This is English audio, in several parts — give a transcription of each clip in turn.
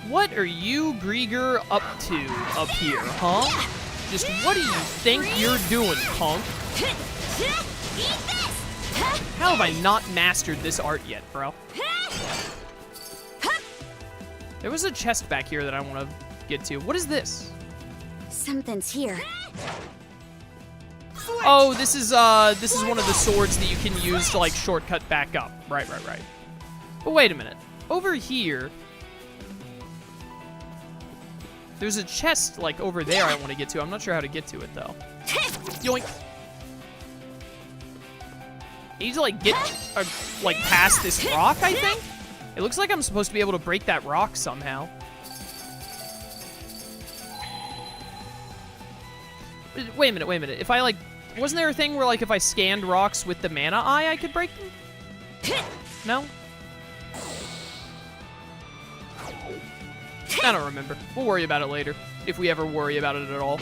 What are you, Griegr, up to up here, huh? Just what do you think you're doing, punk? How have I not mastered this art yet, bro? There was a chest back here that I want to get to. What is this? Something's here. Oh, this is one of the swords that you can use to like shortcut back up. Right. But wait a minute. Over here, there's a chest like over there I want to get to. I'm not sure how to get to it though. Yoink. I need to like get like past this rock, I think. It looks like I'm supposed to be able to break that rock somehow. Wait a minute. If I like, wasn't there a thing where like if I scanned rocks with the mana eye, I could break them? No? I don't remember. We'll worry about it later, if we ever worry about it at all.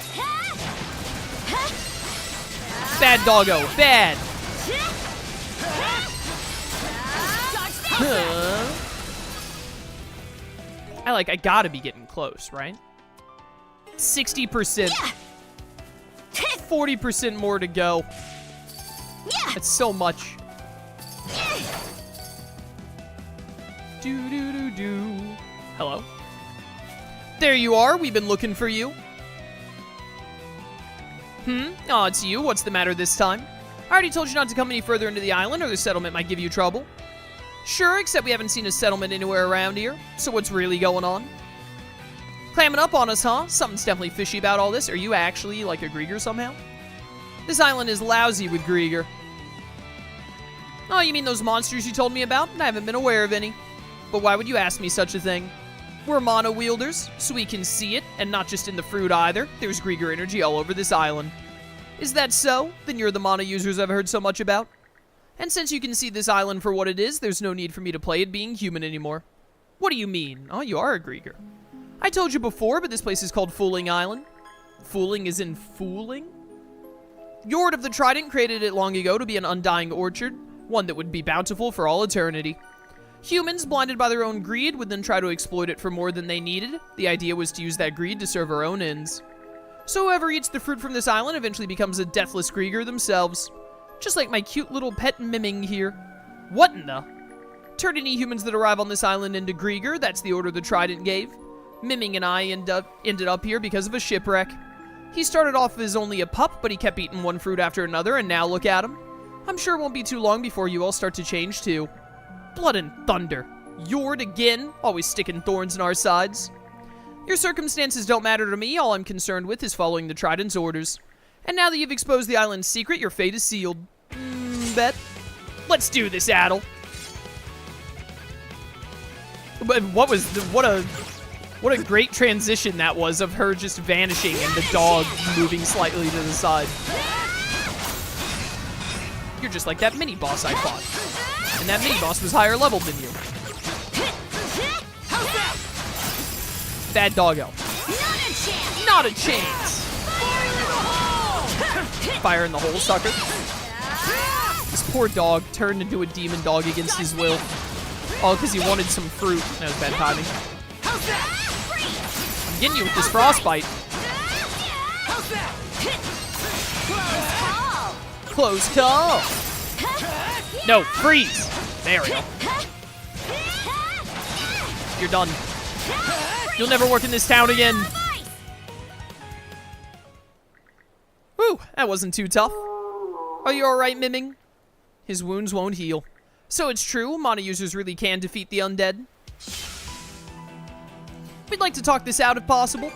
Bad doggo, bad. I gotta be getting close, right? 60%. 40% more to go. That's so much. Do. Hello? There you are. We've been looking for you. Oh, it's you. What's the matter this time? I already told you not to come any further into the island or the settlement might give you trouble. Sure, except we haven't seen a settlement anywhere around here. So what's really going on? Clamming up on us, huh? Something's definitely fishy about all this. Are you actually like a Griegr somehow? This island is lousy with Griegr. Oh, you mean those monsters you told me about? I haven't been aware of any. But why would you ask me such a thing? We're mana wielders, so we can see it, and not just in the fruit either. There's Griegr energy all over this island. Is that so? Then you're the mana users I've heard so much about. And since you can see this island for what it is, there's no need for me to play it being human anymore. What do you mean? Oh, you are a Griegr. I told you before, but this place is called Fooling Island. Fooling is in fooling? Yord of the Trident created it long ago to be an undying orchard, one that would be bountiful for all eternity. Humans, blinded by their own greed, would then try to exploit it for more than they needed. The idea was to use that greed to serve our own ends. So whoever eats the fruit from this island eventually becomes a deathless Griegr themselves. Just like my cute little pet Miming here. What in the? Turn any humans that arrive on this island into Griegr, that's the order the Trident gave. Miming and I ended up here because of a shipwreck. He started off as only a pup, but he kept eating one fruit after another, and now look at him. I'm sure it won't be too long before you all start to change too. Blood and thunder. Yord again, always sticking thorns in our sides. Your circumstances don't matter to me, all I'm concerned with is following the Trident's orders. And now that you've exposed the island's secret, your fate is sealed. Bet. Let's do this, Adol. But what a great transition that was of her just vanishing and the dog moving slightly to the side. You're just like that mini-boss I fought. And that mini-boss was higher level than you. Bad doggo. Not a chance. Fire in the hole, sucker. This poor dog turned into a demon dog against his will. Oh, because he wanted some fruit. That was bad timing. I'm getting you with this frostbite. Close call. No, freeze. There we go. You're done. You'll never work in this town again. Whew, that wasn't too tough. Are you alright, Miming? His wounds won't heal. So it's true, mana users really can defeat the undead. We'd like to talk this out if possible.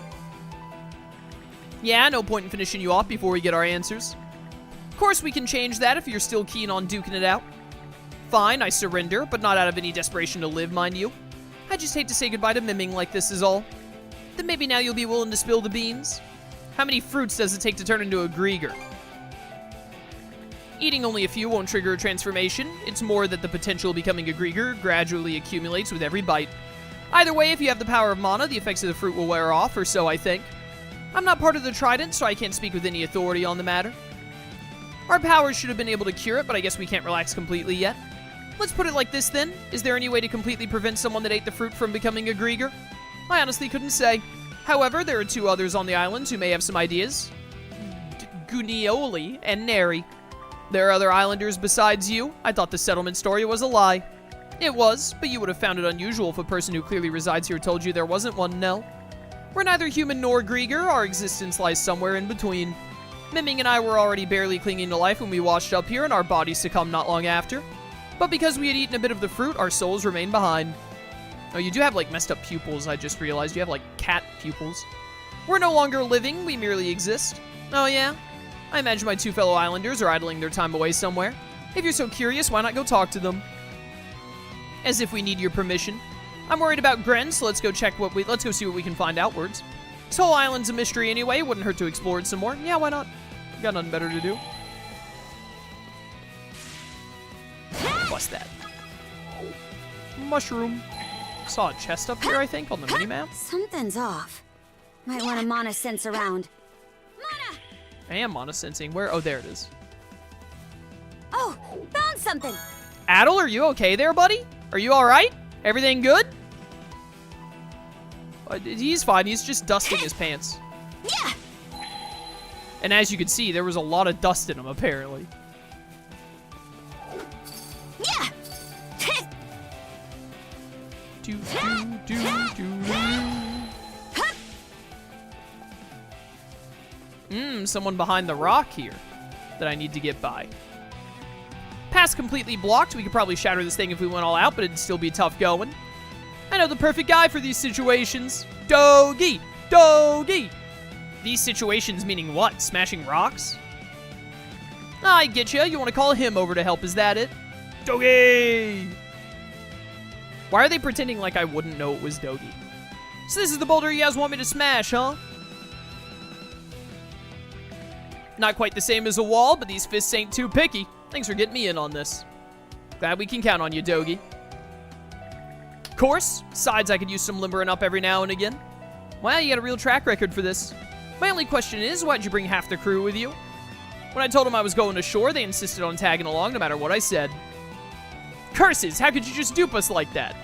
Yeah, no point in finishing you off before we get our answers. Of course, we can change that if you're still keen on duking it out. Fine, I surrender, but not out of any desperation to live, mind you. I just hate to say goodbye to Miming like this is all. Then maybe now you'll be willing to spill the beans? How many fruits does it take to turn into a Griegr? Eating only a few won't trigger a transformation. It's more that the potential of becoming a Griegr gradually accumulates with every bite. Either way, if you have the power of mana, the effects of the fruit will wear off, or so I think. I'm not part of the Trident, so I can't speak with any authority on the matter. Our powers should have been able to cure it, but I guess we can't relax completely yet. Let's put it like this then. Is there any way to completely prevent someone that ate the fruit from becoming a Griegr? I honestly couldn't say. However, there are 2 others on the island who may have some ideas. Gunioli and Neri. There are other islanders besides you. I thought the settlement story was a lie. It was, but you would have found it unusual if a person who clearly resides here told you there wasn't one, Nell. We're neither human nor Griegr. Our existence lies somewhere in between. Miming and I were already barely clinging to life when we washed up here, and our bodies succumbed not long after. But because we had eaten a bit of the fruit, our souls remained behind. Oh, you do have, like, messed up pupils, I just realized. You have, like, cat pupils. We're no longer living, we merely exist. Oh, yeah? I imagine my 2 fellow islanders are idling their time away somewhere. If you're so curious, why not go talk to them? As if we need your permission. I'm worried about Gren, so let's go see what we can find outwards. This whole island's a mystery anyway, wouldn't hurt to explore it some more. Yeah, why not? Got nothing better to do. What's that? Mushroom. Saw a chest up here, I think, on the minimap. Something's off. Might want to mana sense around. Mana! I am mana sensing. Where? Oh, there it is. Oh, found something. Adol, are you okay there, buddy? Are you all right? Everything good? He's fine. He's just dusting his pants. Yeah. And as you can see, there was a lot of dust in him, apparently. Yeah. Do, do, do, do. Someone behind the rock here that I need to get by. Path's completely blocked. We could probably shatter this thing if we went all out, but it'd still be tough going. I know the perfect guy for these situations. Dogi! Dogi! These situations meaning what? Smashing rocks? I get you. You want to call him over to help, is that it? Dogi! Why are they pretending like I wouldn't know it was Dogi? So this is the boulder you guys want me to smash, huh? Not quite the same as a wall, but these fists ain't too picky. Thanks for getting me in on this. Glad we can count on you, Dogi. Of course, besides I could use some limbering up every now and again. Wow, you got a real track record for this. My only question is, why'd you bring half the crew with you? When I told them I was going ashore, they insisted on tagging along no matter what I said. Curses, how could you just dupe us like that?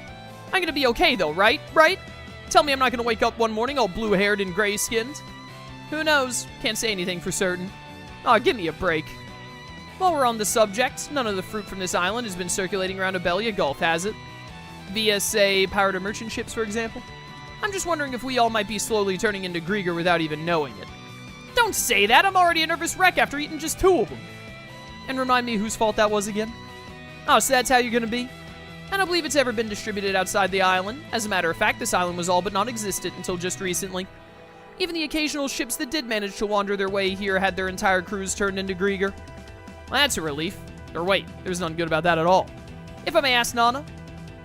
I'm gonna be okay though, right? Right? Tell me I'm not gonna wake up one morning all blue-haired and gray-skinned. Who knows? Can't say anything for certain. Aw, give me a break. While we're on the subject, none of the fruit from this island has been circulating around Abelia Gulf, has it? Via, say, power to merchant ships, for example? I'm just wondering if we all might be slowly turning into Griegr without even knowing it. Don't say that! I'm already a nervous wreck after eating just 2 of them. And remind me whose fault that was again? Oh, so that's how you're gonna be? I don't believe it's ever been distributed outside the island. As a matter of fact, this island was all but non-existent until just recently. Even the occasional ships that did manage to wander their way here had their entire crews turned into Griegr. Well, that's a relief. Or wait, there's nothing good about that at all. If I may ask, Nana,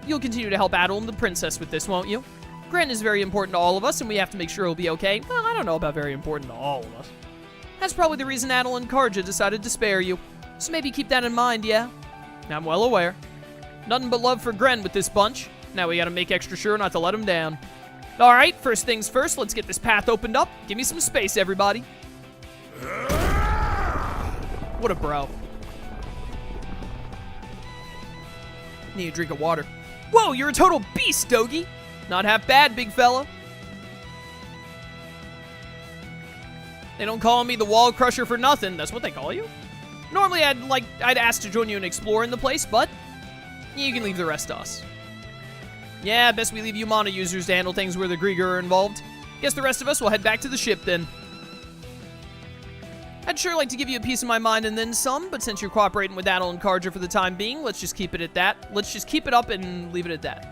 you'll continue to help Adol and the princess with this, won't you? Gren is very important to all of us, and we have to make sure he'll be okay. Well, I don't know about very important to all of us. That's probably the reason Adol and Karja decided to spare you. So maybe keep that in mind, yeah? I'm well aware. Nothing but love for Gren with this bunch. Now we gotta make extra sure not to let him down. Alright, first things first, let's get this path opened up. Give me some space, everybody. What a bro. Need a drink of water. Whoa, you're a total beast, Dogi. Not half bad, big fella. They don't call me the wall crusher for nothing. That's what they call you. Normally, I'd ask to join you and explore in the place, but you can leave the rest to us. Yeah, best we leave you mana users to handle things where the Griegr are involved. Guess the rest of us will head back to the ship then. I'd sure like to give you a piece of my mind and then some, but since you're cooperating with Adol and Karja for the time being, let's just keep it at that. Let's just keep it up and leave it at that.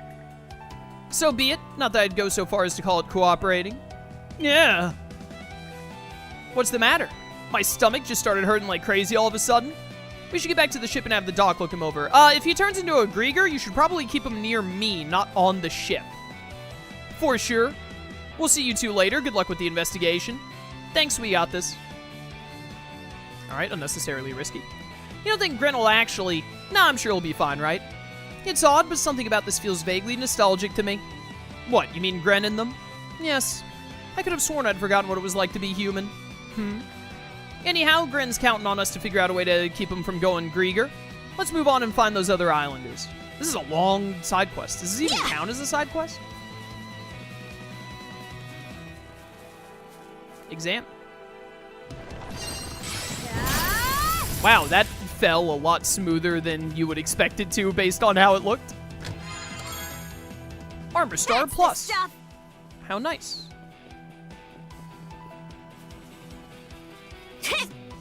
So be it. Not that I'd go so far as to call it cooperating. Yeah. What's the matter? My stomach just started hurting like crazy all of a sudden. We should get back to the ship and have the doc look him over. If he turns into a Griegr, you should probably keep him near me, not on the ship. For sure. We'll see you two later. Good luck with the investigation. Thanks, we got this. Alright, unnecessarily risky. You don't think Gren will actually... Nah, I'm sure he'll be fine, right? It's odd, but something about this feels vaguely nostalgic to me. What, you mean Gren and them? Yes. I could have sworn I'd forgotten what it was like to be human. Anyhow, Gren's counting on us to figure out a way to keep him from going Griegr. Let's move on and find those other islanders. This is a long side quest. Does this even count as a side quest? exam. Wow, that fell a lot smoother than you would expect it to based on how it looked. Armor Star Plus. How nice.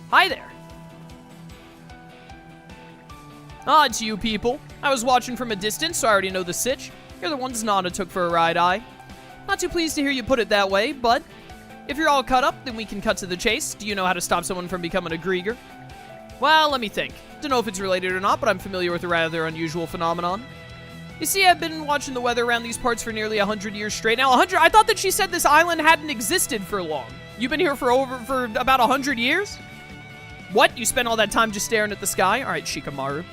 Hi there. Ah, it's you people. I was watching from a distance, so I already know the sitch. You're the ones Nana took for a ride, Not too pleased to hear you put it that way, but if you're all cut up, then we can cut to the chase. Do you know how to stop someone from becoming a Griegr? Well, let me think. Don't know if it's related or not, but I'm familiar with a rather unusual phenomenon. You see, I've been watching the weather around these parts for nearly 100 years straight. Now, 100? I thought that she said this island hadn't existed for long. You've been here for about 100 years? What? You spent all that time just staring at the sky? All right, Shikamaru.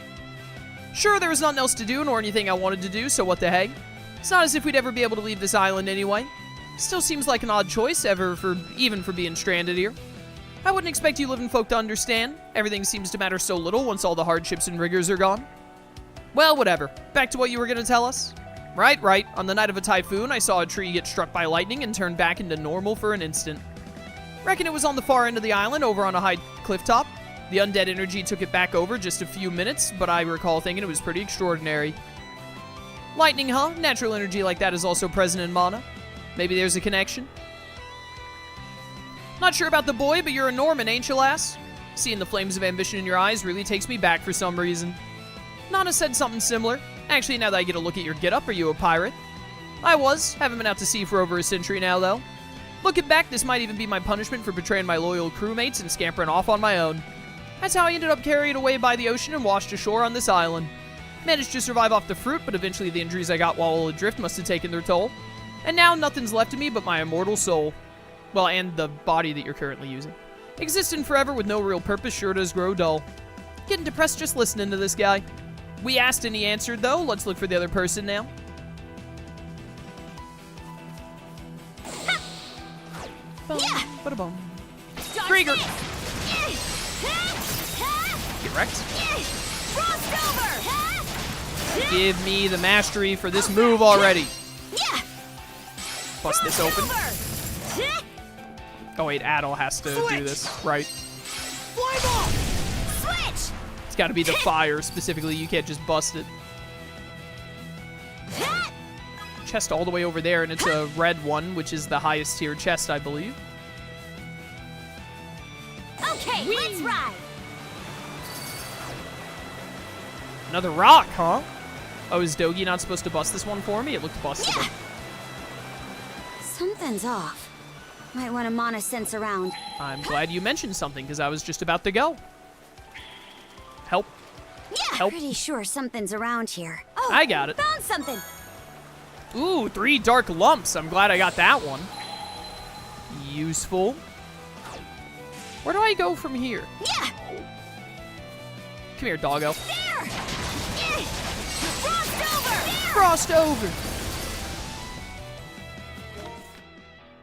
Sure, there was nothing else to do, nor anything I wanted to do, so what the heck? It's not as if we'd ever be able to leave this island anyway. Still seems like an odd choice, even for being stranded here. I wouldn't expect you living folk to understand. Everything seems to matter so little once all the hardships and rigors are gone. Well, whatever. Back to what you were going to tell us? Right. On the night of a typhoon, I saw a tree get struck by lightning and turn back into normal for an instant. Reckon it was on the far end of the island, over on a high cliff top. The undead energy took it back over just a few minutes, but I recall thinking it was pretty extraordinary. Lightning, huh? Natural energy like that is also present in mana. Maybe there's a connection? Not sure about the boy, but you're a Norman, ain't you, lass? Seeing the flames of ambition in your eyes really takes me back for some reason. Nana said something similar. Actually, now that I get a look at your getup, are you a pirate? I was. Haven't been out to sea for over a century now, though. Looking back, this might even be my punishment for betraying my loyal crewmates and scampering off on my own. That's how I ended up carried away by the ocean and washed ashore on this island. Managed to survive off the fruit, but eventually the injuries I got while adrift must have taken their toll. And now nothing's left of me but my immortal soul. Well, and the body that you're currently using. Existing forever with no real purpose sure does grow dull. Getting depressed just listening to this guy. We asked and he answered, though. Let's look for the other person now. Ba-da-bum. Griegr! Get wrecked. Give me the mastery for this move already. Bust this open. Oh wait, Adol has to do this, right? Switch. It's got to be the fire specifically. You can't just bust it. Chest all the way over there, and it's a red one, which is the highest tier chest, I believe. Okay, let's ride. Another rock, huh? Oh, is Dogi not supposed to bust this one for me? It looked bustable. Something's off. Might want to mana sense around. I'm glad you mentioned something, because I was just about to go. Help. Yeah, help. Pretty sure something's around here. Oh, I got it. Found something. Ooh, 3 dark lumps. I'm glad I got that one. Useful. Where do I go from here? Yeah. Come here, doggo. There. Frost over. There. Frost over.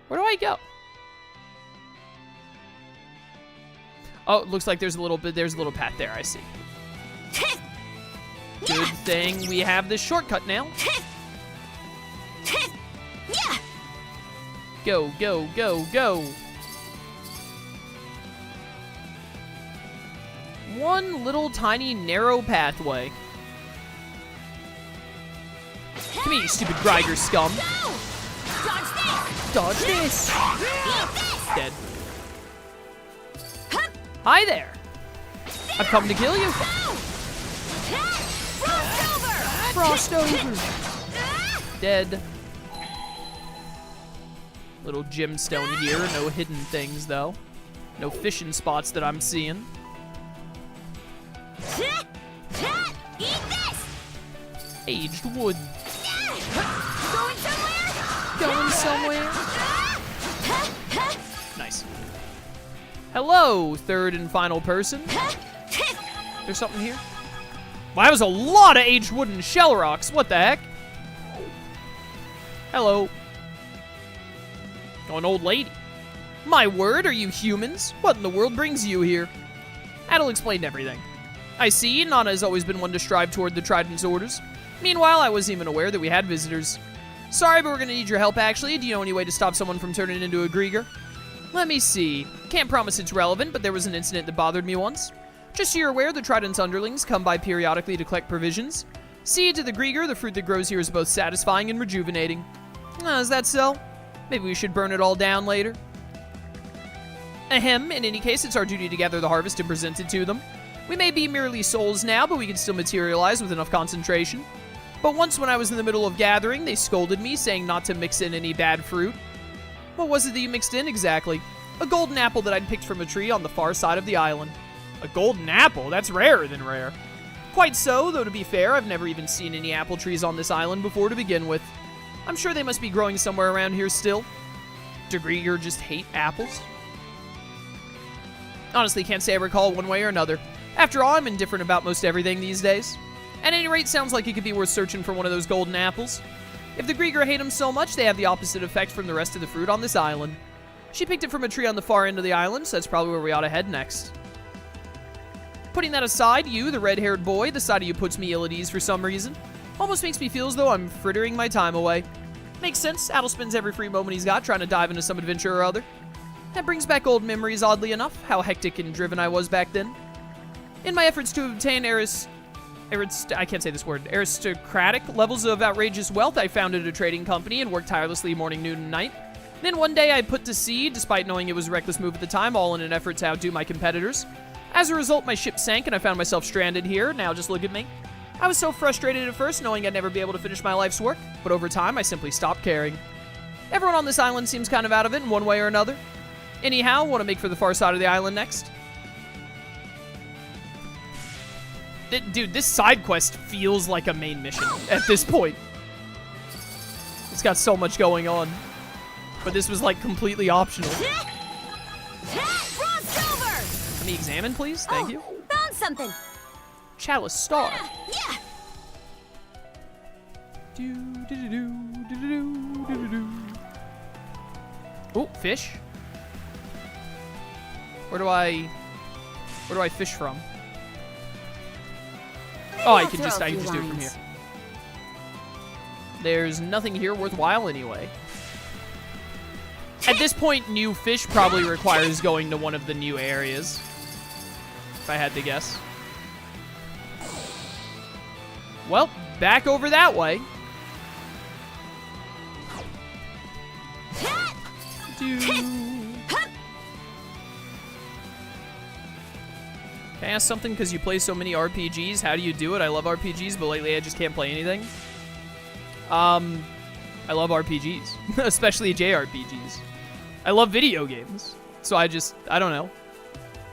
Where do I go? Oh, it looks like there's a little path there, I see. Good thing we have this shortcut now. Go, go, go, go. One little tiny narrow pathway. Come here, you stupid Griegr scum. Dodge this. Dead. Hi there. I've come to kill you. Frost over. Dead. Little gemstone here. No hidden things, though. No fishing spots that I'm seeing. Eat this. Aged wood. Going somewhere? Going somewhere. Nice. Hello, third and final person. There's something here. Wow, that was a lot of aged wood and shell rocks. What the heck? Hello. Oh, an old lady. My word, are you humans? What in the world brings you here? Adol explained everything. I see, Nana has always been one to strive toward the Trident's orders. Meanwhile, I wasn't even aware that we had visitors. Sorry, but we're gonna need your help, actually. Do you know any way to stop someone from turning into a Griegr? Let me see. Can't promise it's relevant, but there was an incident that bothered me once. Just so you're aware, the Trident's underlings come by periodically to collect provisions. Seed to the Griegr, the fruit that grows here is both satisfying and rejuvenating. Is that so? Maybe we should burn it all down later. Ahem, in any case, it's our duty to gather the harvest and present it to them. We may be merely souls now, but we can still materialize with enough concentration. But once when I was in the middle of gathering, they scolded me, saying not to mix in any bad fruit. What was it that you mixed in exactly? A golden apple that I'd picked from a tree on the far side of the island. A golden apple? That's rarer than rare. Quite so, though to be fair, I've never even seen any apple trees on this island before to begin with. I'm sure they must be growing somewhere around here still. Do Griegr just hate apples? Honestly, can't say I recall one way or another. After all, I'm indifferent about most everything these days. At any rate, sounds like it could be worth searching for one of those golden apples. If the Griegr hate them so much, they have the opposite effect from the rest of the fruit on this island. She picked it from a tree on the far end of the island, so that's probably where we ought to head next. Putting that aside, you, the red-haired boy, the sight of you puts me ill at ease for some reason. Almost makes me feel as though I'm frittering my time away. Makes sense, Adol spends every free moment he's got trying to dive into some adventure or other. That brings back old memories, oddly enough, how hectic and driven I was back then. In my efforts to obtain aristocratic levels of outrageous wealth, I founded a trading company and worked tirelessly morning, noon, and night. Then one day I put to sea, despite knowing it was a reckless move at the time, all in an effort to outdo my competitors. As a result, my ship sank and I found myself stranded here. Now just look at me. I was so frustrated at first, knowing I'd never be able to finish my life's work, but over time I simply stopped caring. Everyone on this island seems kind of out of it in one way or another. Anyhow, want to make for the far side of the island next? Dude, this side quest feels like a main mission at this point. It's got so much going on. But this was like completely optional. Let me examine, please. Thank you. Found something. Chalice Star. Yeah. Oh, fish. Where do I fish from? Oh, I can just do it from here. There's nothing here worthwhile anyway. At this point, new fish probably requires going to one of the new areas. If I had to guess. Well, back over that way. Can I ask something? Because you play so many RPGs. How do you do it? I love RPGs, but lately I just can't play anything. I love RPGs. Especially JRPGs. I love video games. So I don't know.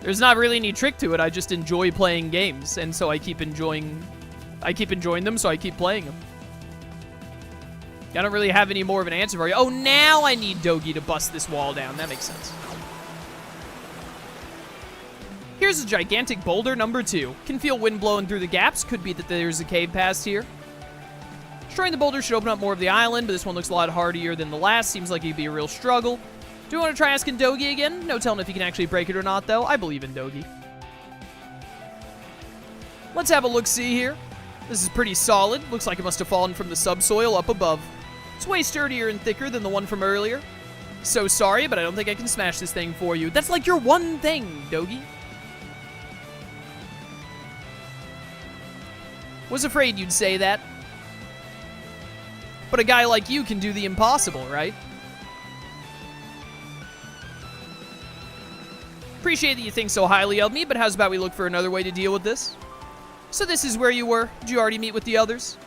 There's not really any trick to it. I just enjoy playing games. And so I keep enjoying them, so I keep playing them. I don't really have any more of an answer for you. Oh, now I need Dogi to bust this wall down. That makes sense. Here's a gigantic boulder number 2. Can feel wind blowing through the gaps. Could be that there's a cave past here. Destroying the boulder should open up more of the island, but this one looks a lot hardier than the last. Seems like it'd be a real struggle. Do you want to try asking Dogi again? No telling if he can actually break it or not, though. I believe in Dogi. Let's have a look-see here. This is pretty solid. Looks like it must have fallen from the subsoil up above. It's way sturdier and thicker than the one from earlier. So sorry, but I don't think I can smash this thing for you. That's like your one thing, Dogi. Was afraid you'd say that. But a guy like you can do the impossible, right? Appreciate that you think so highly of me, but how's about we look for another way to deal with this? So this is where you were. Did you already meet with the others?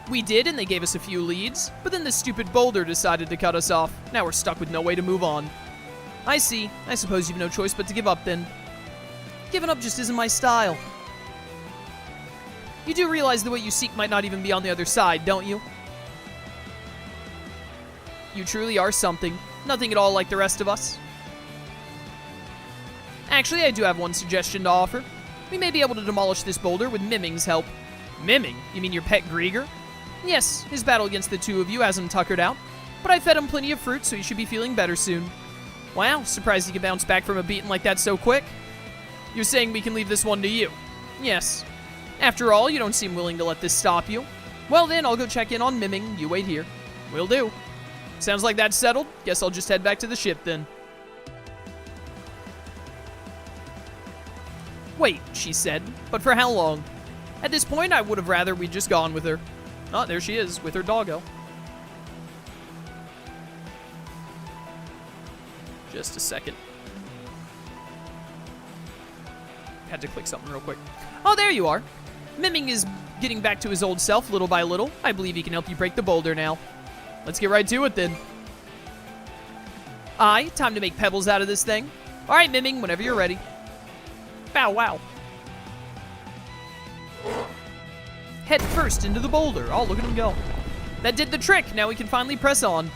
We did, and they gave us a few leads, but then this stupid boulder decided to cut us off. Now we're stuck with no way to move on. I see. I suppose you've no choice but to give up then. Giving up just isn't my style. You do realize that what you seek might not even be on the other side, don't you? You truly are something. Nothing at all like the rest of us. Actually, I do have one suggestion to offer. We may be able to demolish this boulder with Miming's help. Miming? You mean your pet Griegr? Yes, his battle against the two of you has him tuckered out, but I fed him plenty of fruit, so he should be feeling better soon. Wow, surprised he could bounce back from a beating like that so quick. You're saying we can leave this one to you? Yes. After all, you don't seem willing to let this stop you. Well then, I'll go check in on Miming. You wait here. Will do. Sounds like that's settled. Guess I'll just head back to the ship then. Wait, she said, but for how long? At this point, I would have rather we'd just gone with her. Oh, there she is, with her doggo. Just a second. Had to click something real quick. Oh, there you are. Miming is getting back to his old self little by little. I believe he can help you break the boulder now. Let's get right to it then. Aye, time to make pebbles out of this thing. Alright, Miming, whenever you're ready. Bow wow. Head first into the boulder. Oh, look at him go. That did the trick. Now we can finally press on.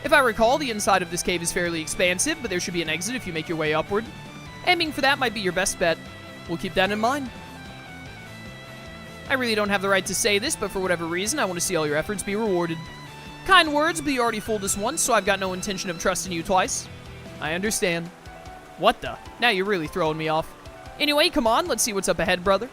If I recall, the inside of this cave is fairly expansive, but there should be an exit if you make your way upward. Aiming for that might be your best bet. We'll keep that in mind. I really don't have the right to say this, but for whatever reason, I want to see all your efforts be rewarded. Kind words, but you already fooled us once, so I've got no intention of trusting you twice. I understand. What the? Now you're really throwing me off. Anyway, come on, let's see what's up ahead, brother.